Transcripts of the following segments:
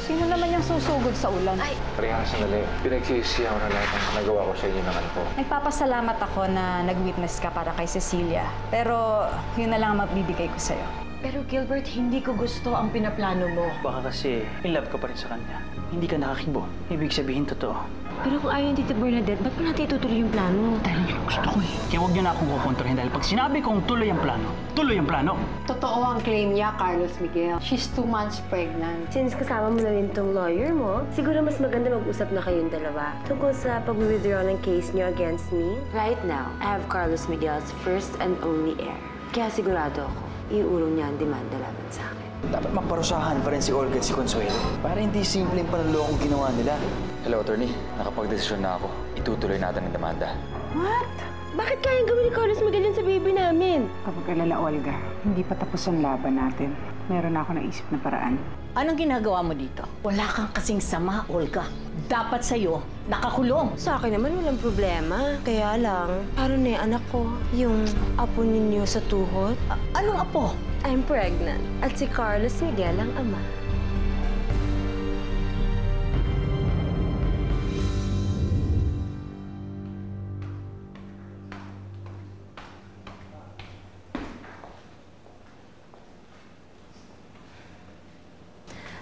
Sino naman yung susugod sa ulan? Ay! Parehang sandali. Pinagsisiyaw na lahat ng nagawa ko sa inyo ng ko. Nagpapasalamat ako na nag-witness ka para kay Cecilia. Pero yun na lang ang magbibigay ko sa'yo. Pero Gilbert, hindi ko gusto ang pinaplano mo. Baka kasi in love ka pa rin sa kanya. Hindi ka nakakibo. Ibig sabihin totoo. Pero kung ayaw ni Tita Bernadette, ba't mo natin itutuloy yung plano? Dahil yun ang gusto ko eh. Kaya huwag niyo na akong kukontrahin dahil pag sinabi kong tuloy ang plano, tuloy ang plano. Totoo ang claim niya, Carlos Miguel. She's 2 months pregnant. Since kasama mo na rin tong lawyer mo, siguro mas maganda mag-usap na kayong dalawa tungkol sa pag-withdraw ng case niyo against me. Right now, I have Carlos Miguel's first and only heir. Kaya sigurado ako, iurong niya ang demanda laban sa akin. Dapat maparusahan pa rin si Olga at si Consuelo para hindi simpleng panlolokong ginawa nila. Hello, attorney. Nakapag-desisyon na ako. Itutuloy natin ang demanda. What? Bakit kayang gawin ni Carlos Miguel yun sa baby namin? Kapag alala, Olga, hindi pa tapos ang laban natin. Meron na ako naisip na paraan. Anong ginagawa mo dito? Wala kang kasing sama, Olga. Dapat sa'yo, nakakulong. Sa akin naman walang problema. Kaya lang, paano na yung anak ko? Yung apo ninyo sa tuhod? Anong apo? I'm pregnant. At si Carlos Miguel ang ama.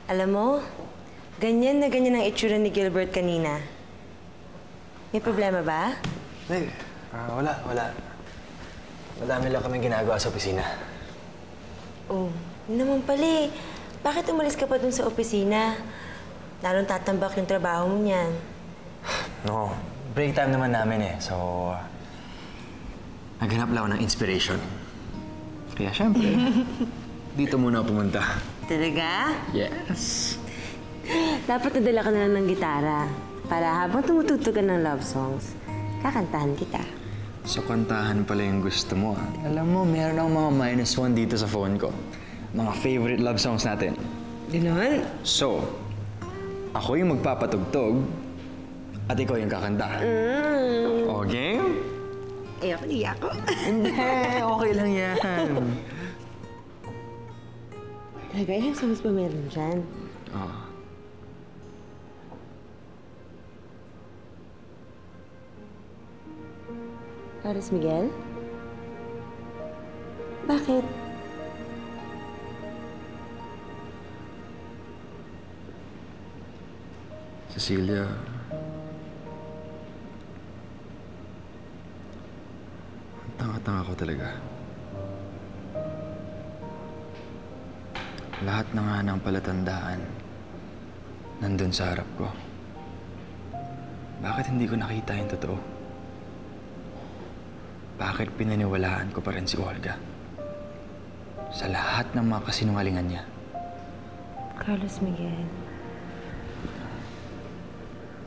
Alam mo, ganyan na ganyan ang itsura ni Gilbert kanina. May problema ba? Hey, wala. Madami lang kami ginagawa sa opisina. Oh, yun naman pala eh. Bakit umalis ka pa dun sa opisina? Lalong tatambak yung trabaho mo niyan. No, break time naman namin eh. So, naghanap lang ako ng inspiration. Kaya syempre, dito muna ako pumunta. Talaga? Yes. Dapat nadala ka na lang ng gitara para habang tumututo ka ng love songs, kakantahan kita. So, kantahan pala yung gusto mo, ah. Alam mo, meron akong mga -1 dito sa phone ko. Mga favorite love songs natin. Ganon? So, ako yung magpapatugtog at ikaw yung kakanta. O, game? Ayoko, di ako. Hindi, okay lang yan. Talaga, ilang songs ba meron dyan? Oh. Carlos Miguel? Bakit? Cecilia, ang tanga-tanga ko talaga. Lahat na nga ng palatandaan nandun sa harap ko. Bakit hindi ko nakita yung totoo? Bakit pinaniwalaan ko pa rin si Olga? Sa lahat ng mga kasinungalingan niya. Carlos Miguel.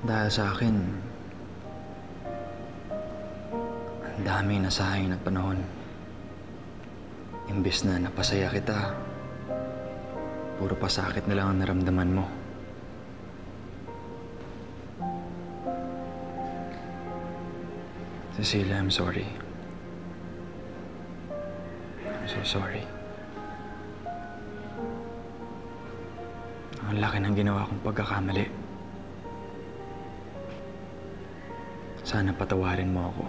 Dahil sa akin, ang dami nasayang na panahon. Imbes na napasaya kita, puro pasakit na lang ang naramdaman mo. Cecilia, I'm sorry. I'm so sorry. Ang laki ng ginawa kong pagkakamali. Sana patawarin mo ako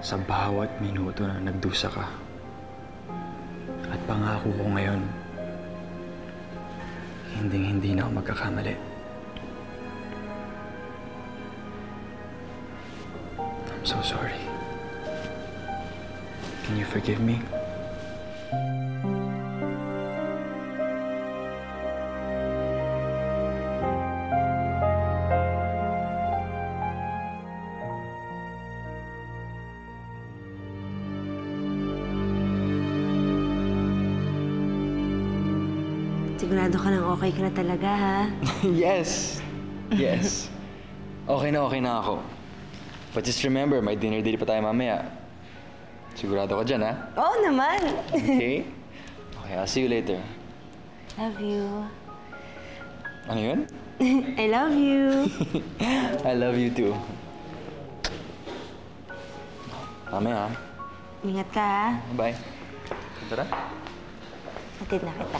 sa bawat minuto na nagdusa ka. At pangako ko ngayon, hindi na ako magkakamali. I'm so sorry. Can you forgive me? Sigurado ka nang okay ka na talaga, ha? Yes. Yes. Okay na ako. But just remember, may dinner date pa tayo mamaya. Sigurado ka dyan, ha? Oo naman! Okay? Okay, I'll see you later. Love you. Ano yun? I love you. I love you too. Mamaya, ha? Ingat ka, ha? Bye. Tara. Hatid na kita.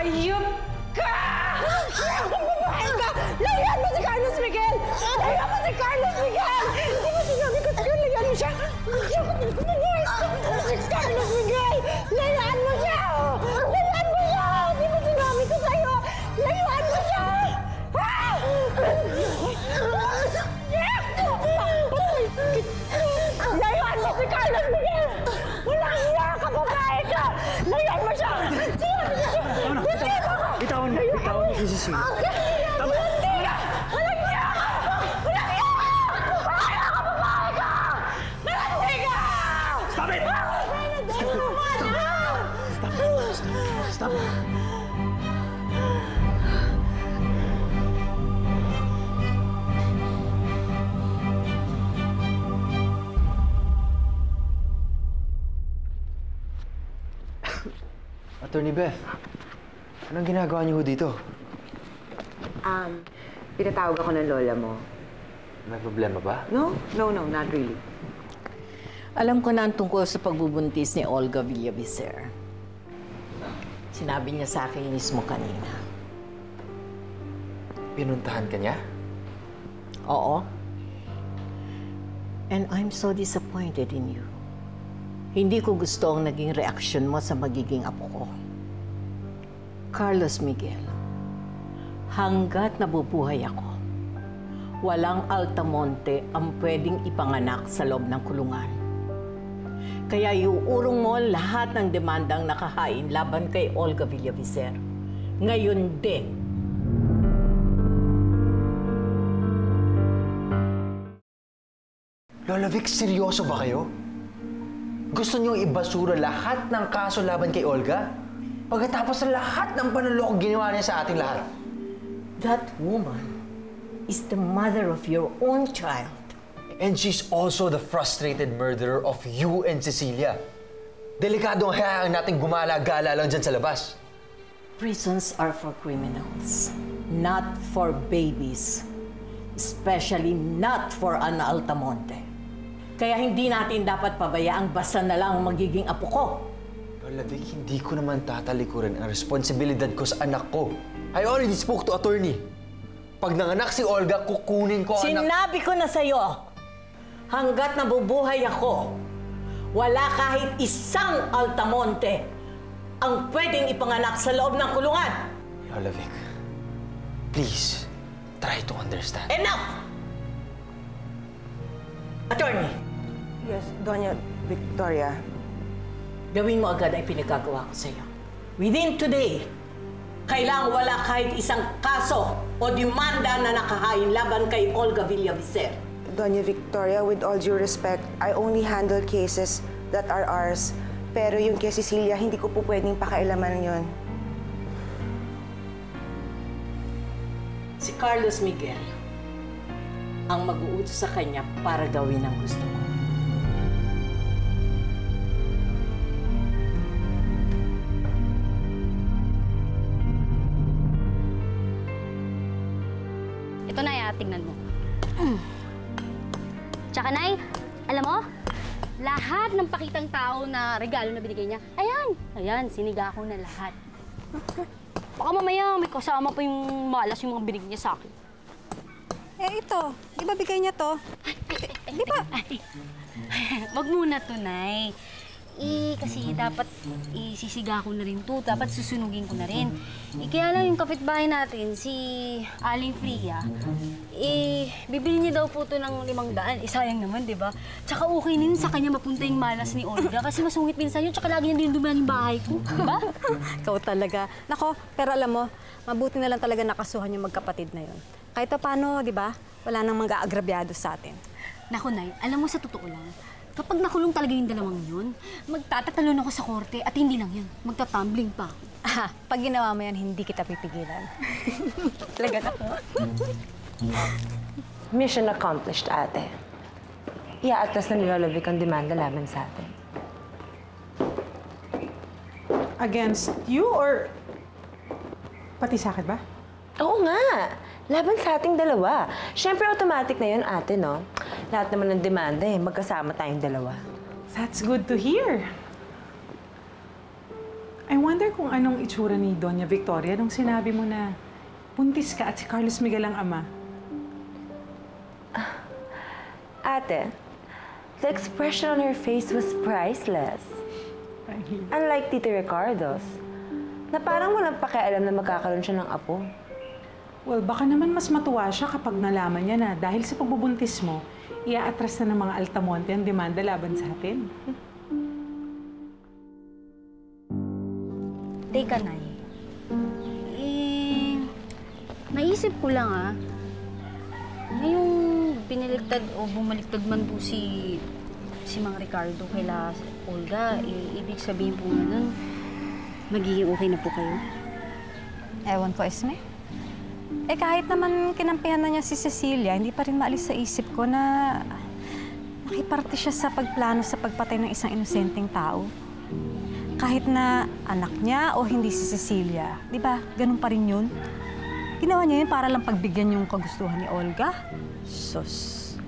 Hayop ka! Babae ka! Layan mo si Carlos Miguel! Layan mo si Carlos Miguel! Di ba sinabi ko sa'yo, layan mo siya? Si Carlos Miguel! Layan mo siya! Layan mo siya! Di ba sinabi ko sa'yo? Layan mo siya! Layan mo si Carlos Miguel! Walang hiya ka, babae ka! Layan mo siya! Bitawan mo si Cecilia. Walang hiya! Walang hiya ka! Walang hiya ka! Babae ka, babae ka! Walang hiya! Stop it! Stop it! Attorney Beth, anong ginagawa niyo dito? Pinatawag ako ng lola mo. May problema ba? No, not really. Alam ko na ang tungkol sa pagbubuntis ni Olga Villavicer. Sinabi niya sa akin mismo kanina. Pinuntahan ka niya? Oo. And I'm so disappointed in you. Hindi ko gusto ang naging reaksyon mo sa magiging apo ko. Carlos Miguel, hanggat nabubuhay ako, walang Altamonte ang pwedeng ipanganak sa loob ng kulungan. Kaya iuurong mo lahat ng demandang nakahain laban kay Olga Villavicer. Ngayon din. Lola Vic, seryoso ba kayo? Gusto niyong ibasura lahat ng kaso laban kay Olga? Pagkatapos sa lahat ng panuloko ginawa niya sa ating lahat. That woman is the mother of your own child. And she's also the frustrated murderer of you and Cecilia. Delikado ang hayaan natin gumala-gala lang dyan sa labas. Prisons are for criminals, not for babies. Especially not for Ana Altamonte. Kaya hindi natin dapat pabayaang basta na lang magiging apo ko. Lola Vic, hindi ko naman tatalikuran ang responsibilidad ko sa anak ko. I already spoke to attorney. Pag nanganak si Olga, kukunin ko ang anak... Sinabi ko na sa'yo, hanggat nabubuhay ako, wala kahit isang Altamonte ang pwedeng ipanganak sa loob ng kulungan. Lola Vic, please, try to understand. Enough! Attorney! Yes, Doña Victoria. Gawin mo agad ang pinagagawa ko sa'yo. Within today, kailangang wala kahit isang kaso o demanda na nakahain laban kay Olga Villavicer. Doña Victoria, with all due respect, I only handle cases that are ours. Pero yung kay Cecilia, hindi ko po pwedeng pakailaman yon. Si Carlos Miguel ang mag-uutos sa kanya para gawin ang gusto ko. Ito na, tingnan mo. Tsaka, Nay, alam mo, lahat ng pakitang tao na regalo na binigay niya, ayan, siniga ko na lahat. Baka mamaya may kasama pa yung malas yung mga binigay niya sa akin. Eh, ito. Di ba bigay niya to? Di ba? Wag muna to, Nay. Kasi dapat isisiga ko na rin to. Dapat susunugin ko na rin. Kaya lang yung kapitbahay natin, si Aling Fria, bibili niya daw po to ng 500. Sayang naman, di ba? Tsaka okay na yun sa kanya mapunta yung malas ni Olga kasi masungit minsan yun. Tsaka lagi niya din dumaan yung bahay ko. Diba? Ikaw talaga. Nako, pero alam mo, mabuti na lang talaga nakasuhan yung magkapatid na yun. Kahit paano, di ba? Wala nang mag-aagrabyado sa atin. Naku, Nay, alam mo sa totoo lang, kapag nakulong talaga yung dalawang yun, magtatatalon ako sa korte at hindi lang yun, magtatumbling pa ako. Pag ginawa mo yan, hindi kita pipigilan. Talaga na po. Mission accomplished, ate. Iaatras na ni Lola Vic ang demanda laban sa atin. Against you or pati sa akin ba? Oo nga! Laban sa ating dalawa. Siyempre, automatic na yun, ate, no? Lahat naman ng demanda eh. Magkasama tayong dalawa. That's good to hear. I wonder kung anong itsura ni Doña Victoria nung sinabi mo na buntis ka at si Carlos Miguel ang ama. Ate, the expression on her face was priceless. Unlike Tito Ricardo's, na parang walang pakialam na magkakaroon siya ng apo. Well, baka naman mas matuwa siya kapag nalaman niya na dahil sa pagbubuntis mo, iaatras na ng mga Altamonte ang demanda laban sa atin. Teka, Nay. Naisip ko lang ngayong binaliktad o bumaliktad man po si Mang Ricardo kaila Olga, ibig sabihin po nun, magiging okay na po kayo? Ewan ko, Esme. Kahit naman kinampihan na niya si Cecilia, hindi pa rin maalis sa isip ko na nakiparte siya sa pagplano sa pagpatay ng isang inosenteng tao. Kahit na anak niya o hindi si Cecilia, di ba? Ganun pa rin yun. Ginawa niya yun para lang pagbigyan yung kagustuhan ni Olga. Sus.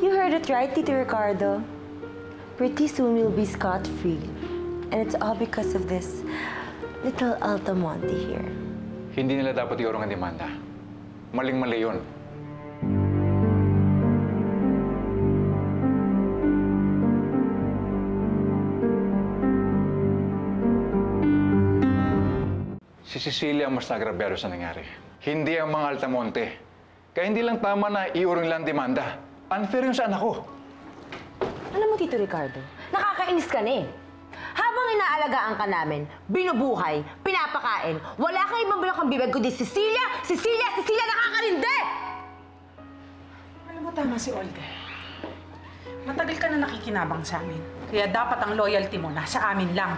You heard it right, Tito Ricardo. Pretty soon we'll be scot-free. And it's all because of this little Altamonte here. Hindi nila dapat iurong ang demanda. Maling-mali yun. Si Cecilia ang mas nagrabyado sa nangyari. Hindi ang mga Altamonte. Kaya hindi lang tama na iurong lang demanda. Unfair yun sa anak ko. Alam mo, Tito Ricardo, nakakainis ka na eh. Habang inaalagaan ka namin, binubuhay, pinapakain, wala kang ibang bulakang bibig kundi Cecilia, Cecilia, Cecilia, nakakarindi! Alam mo, tama si Olga. Matagal ka na nakikinabang sa amin. Kaya dapat ang loyalty mo nasa amin lang.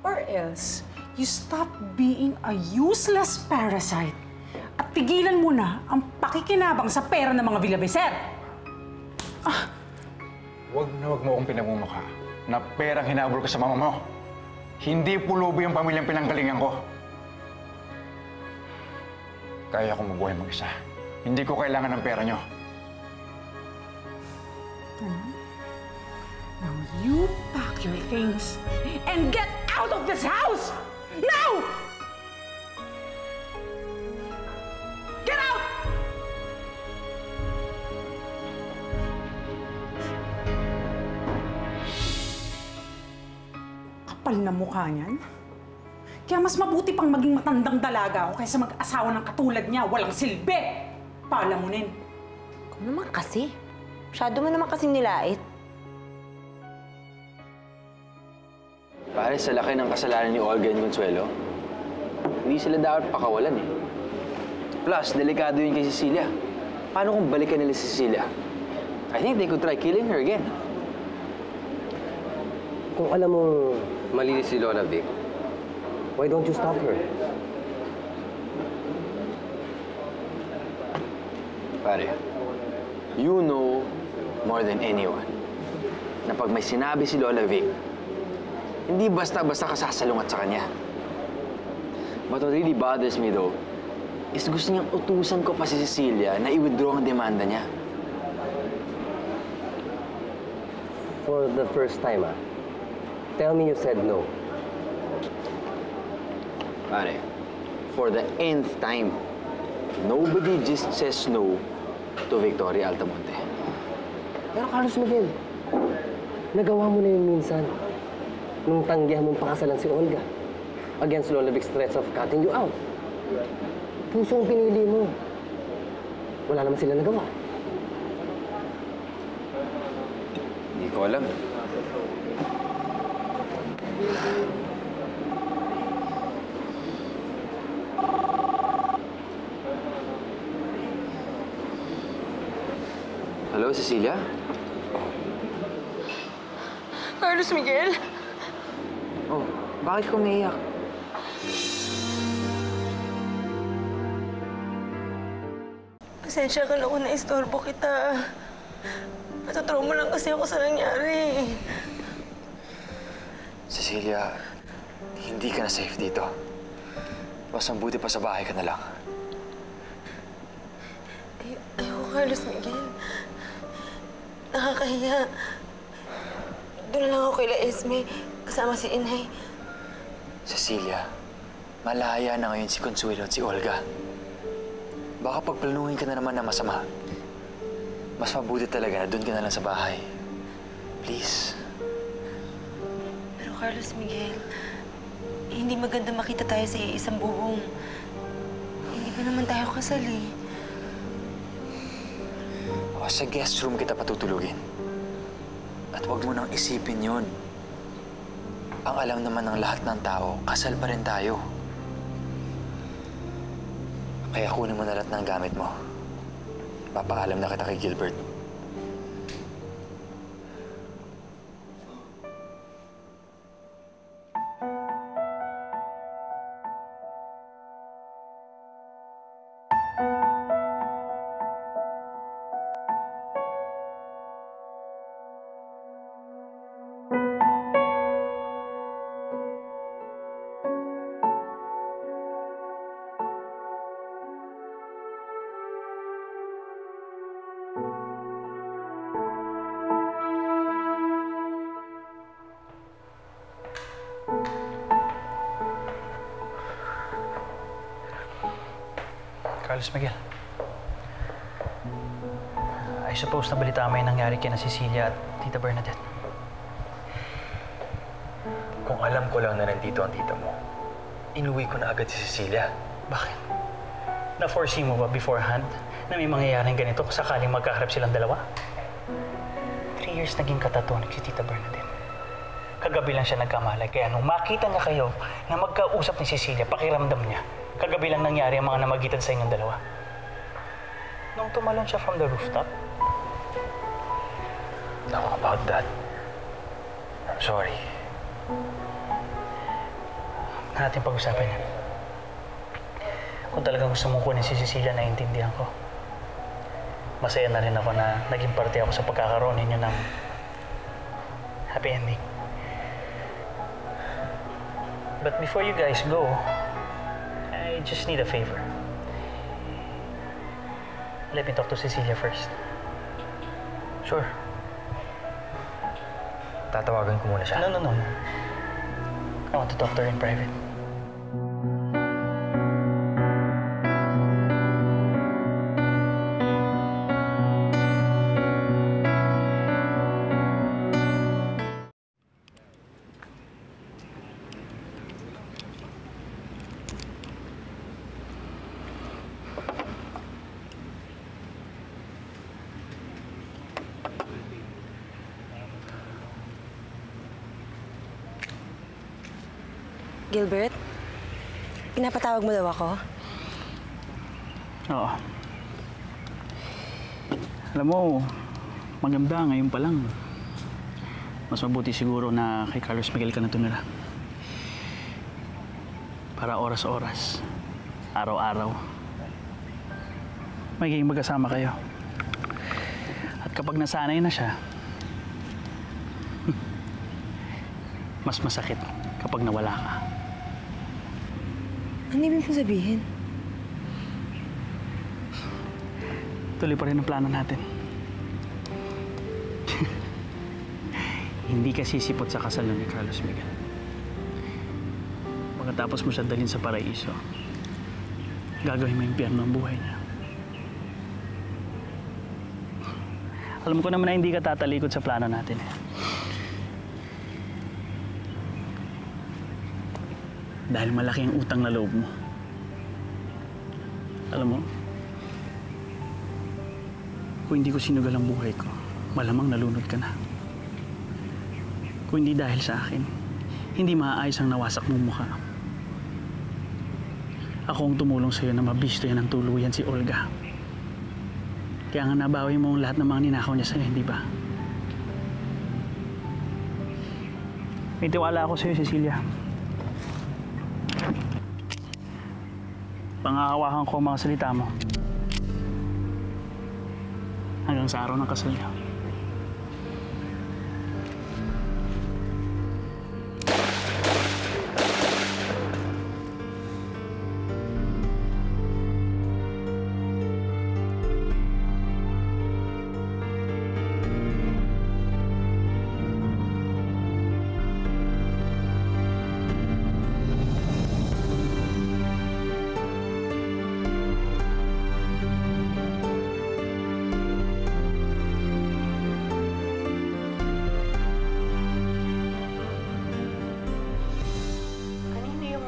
Or else, you stop being a useless parasite at tigilan mo na ang pakikinabang sa pera ng mga Villabecer. Huwag mo akong pinagmumukha na perang hinabol ko sa mama mo. Hindi pulubi yung pamilyang pinanggalingan ko. Kaya akong mabuhay mag-isa. Hindi ko kailangan ng pera nyo. Now you pack your things and get out of this house! Now! Get out! Kapal na mukha niyan. Kaya mas mabuti pang maging matandang dalaga ako kaysa mag-asawa ng katulad niya. Walang silbi! Palamunin. Kung naman kasi. Masyado mo naman kasing nilait. Pare, sa laki ng kasalanan ni Olga and Consuelo, hindi sila dapat pakawalan eh. Plus, delikado yun kay Cecilia. Paano kung balikan nila si Cecilia? I think they could try killing her again. Kung alam mong malinis si Lola Vic, why don't you stop her? Pare, you know more than anyone na pag may sinabi si Lola Vic, hindi basta-basta ka sasalungat sa kanya. But what really bothers me though, is gusto niyang utusan ko pa si Cecilia na i-withdraw ang demanda niya. For the first time, tell me you said no. Pare, for the nth time, nobody just says no to Victoria Altamonte. Pero Carlos Miguel, nagawa mo na yun minsan. Nung tanggihan mong pakasalan si Olga against Lola Vic's threats of cutting you out. Pusong pinili mo. Wala naman sila nagawa. Hindi ko alam. Hello, Cecilia? Carlos Miguel? Oh, bakit ka umiiyak? Pasensya ka na kung naistorbo kita. Natutrauma lang kasi ako sa nangyari. Cecilia, hindi ka na safe dito. Mas ang buti pa sa bahay ka na lang. Ayoko, Carlos Miguel. Nakakahiya. Doon na lang ako kay Esme, kasama si Inay. Cecilia, malaya na ngayon si Consuelo at si Olga. Baka pagplanuhin ka na naman na masama. Mas mabuti talaga na doon ka na lang sa bahay. Please. Pero Carlos Miguel, hindi maganda makita tayo sa isang bubong. Hindi pa naman tayo kasal eh. O, sa guest room kita patutulugin. At huwag mo nang isipin yun. Ang alam naman ng lahat ng tao, kasal pa rin tayo. Kaya kunin mo na lahat ng gamit mo. Papaalam na kita kay Gilbert. Carlos Miguel. I suppose nabalitaan mo yung nangyari kina Cecilia at Tita Bernadette. Kung alam ko lang na nandito ang tita mo, inuwi ko na agad si Cecilia. Bakit? Na-foresee mo ba beforehand na may mangyayaring ganito kung sakaling magkaharap silang dalawa? 3 years naging katatuanig si Tita Bernadette. Kagabi lang siya nagkamalay, kaya nung makita niya kayo na magkausap ni Cecilia, pakiramdam niya, kagabi lang nangyari ang mga namagitan sa inyong dalawa. Nung tumalon siya from the rooftop. Now, about that, I'm sorry. Natin pag-usapan yan. Kung talagang gusto mong kunin si Cecilia, naiintindihan ko. Masaya na rin ako na naging parte ako sa pagkakaroon ninyo ng happy ending. But before you guys go, I just need a favor. Let me talk to Cecilia first. Sure. Tatawagan ko muna siya. No. I want to talk to her in private. Gilbert, pinapatawag mo daw ako? Oo. Alam mo, maganda ngayon pa lang. Mas mabuti siguro na kay Carlos Miguel ka na tumira. Para oras-oras, araw-araw, magiging magkasama kayo. At kapag nasanay na siya, mas masakit kapag nawala ka. Ano ibig mo sabihin? Tuloy pa rin ang plano natin. Hindi ka sisipot sa kasal ni Carlos Miguel. Pagkatapos mo siya dalhin sa paraiso, gagawin mo yung impyerno ang buhay niya. Alam ko naman na hindi ka tatalikod sa plano natin. Dahil malaki ang utang na loob mo. Alam mo, kung hindi ko sinugal ang buhay ko, malamang nalunod ka na. Kung hindi dahil sa akin, hindi maaayos ang nawasak mong mukha. Ako ang tumulong sa'yo na mabisto yan ng tuluyan si Olga. Kaya nga nabawi mo ang lahat ng mga ninakaw niya sa'yo, hindi ba? May tiwala ako sa'yo, Cecilia. Pangakawakan ko ang mga salita mo. Hanggang sa araw ng kasal niya.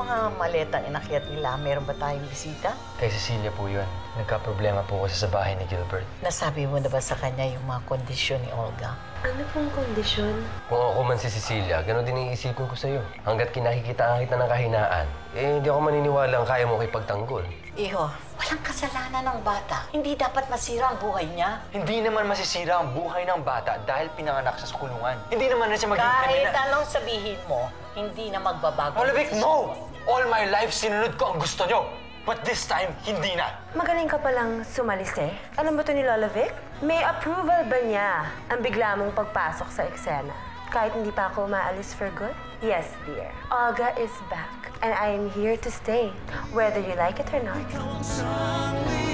mga maletang inakyat nila? Meron ba tayong bisita? Kay Cecilia po yun. Nagka-problema po kasi sa bahay ni Gilbert. Nasabi mo na ba sa kanya yung mga kondisyon ni Olga? Ano pong kondisyon? Kung ako man si Cecilia, gano'n din iisipin ko sa'yo. Hanggat kinakikita kita ng kahinaan, hindi ako maniniwala ang kaya mo ipagtanggol. Iho, walang kasalanan ng bata. Hindi dapat masira ang buhay niya. Hindi naman masisira ang buhay ng bata dahil pinanganak siya sa kulungan. Hindi naman na siya maging Kahit anong sabihin mo, hindi na magbabago. Lola Vic, no! All my life, sinunod ko ang gusto nyo. But this time, hindi na. Magaling ka palang sumalise. Alam mo to ni Lola Vic? May approval ba niya ang bigla mong pagpasok sa eksena? Kahit hindi pa ako maalis for good? Yes, dear. Olga is back. And I am here to stay, whether you like it or not.